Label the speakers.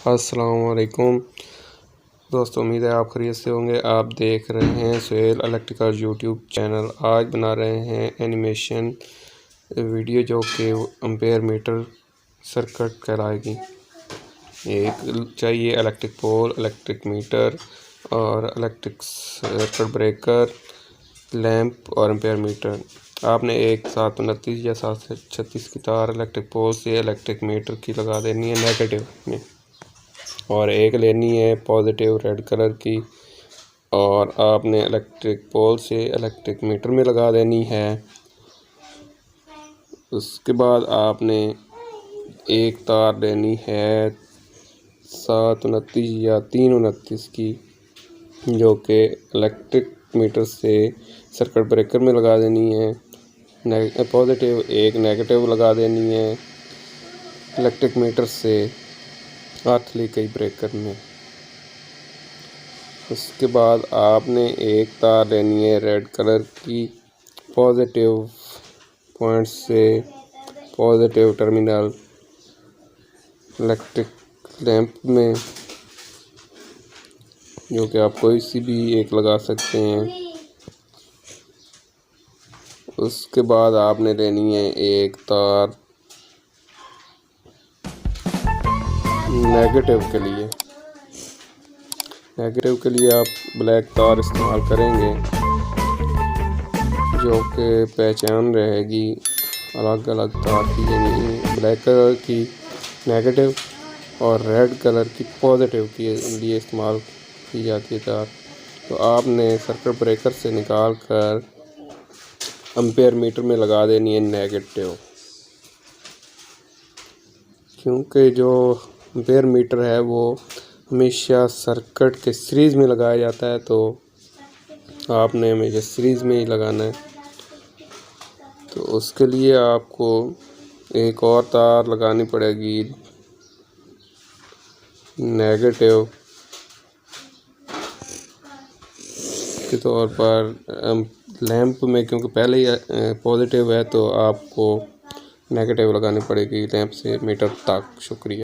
Speaker 1: अस्सलाम वालेकुम दोस्तों, उम्मीद है आप खैरियत से होंगे। आप देख रहे हैं सुहेल इलेक्ट्रिकल यूट्यूब चैनल। आज बना रहे हैं एनिमेशन वीडियो जो कि एम्पेयर मीटर सर्किट कहलाएगी। एक चाहिए इलेक्ट्रिक पोल, इलेक्ट्रिक मीटर और इलेक्ट्रिक सर्किट ब्रेकर, लैंप और एम्पेयर मीटर। आपने एक 729 या 736 की तार इलेक्ट्रिक पोल से इलेक्ट्रिक मीटर की लगा देनी है नेगेटिव में, और एक लेनी है पॉजिटिव रेड कलर की, और आपने इलेक्ट्रिक पोल से इलेक्ट्रिक मीटर में लगा देनी है। उसके बाद आपने एक तार लेनी है 729 या 329 की, जो कि इलेक्ट्रिक मीटर से सर्किट ब्रेकर में लगा देनी है। पॉजिटिव एक नेगेटिव लगा देनी है इलेक्ट्रिक मीटर से आर्थिली कई ब्रेकर में। उसके बाद आपने एक तार लेनी है रेड कलर की, पॉजिटिव पॉइंट से पॉजिटिव टर्मिनल इलेक्ट्रिक लैंप में, जो कि आप कोई सी भी एक लगा सकते हैं। उसके बाद आपने लेनी है एक तार नेगेटिव के लिए आप ब्लैक तार इस्तेमाल करेंगे, जो कि पहचान रहेगी अलग अलग तार की, यानी ब्लैक कलर की नेगेटिव और रेड कलर की पॉजिटिव के लिए इस्तेमाल की जाती है तार। तो आपने सर्किट ब्रेकर से निकाल कर एम्पेयर मीटर में लगा देनी है नेगेटिव, क्योंकि जो एम्पेयर मीटर है वो हमेशा सर्किट के सीरीज़ में लगाया जाता है, तो आपने हमेशा सीरीज़ में ही लगाना है। तो उसके लिए आपको एक और तार लगानी पड़ेगी नेगेटिव के तौर पर लैंप में, क्योंकि पहले ही पॉजिटिव है तो आपको नेगेटिव लगानी पड़ेगी लैंप से मीटर तक। शुक्रिया।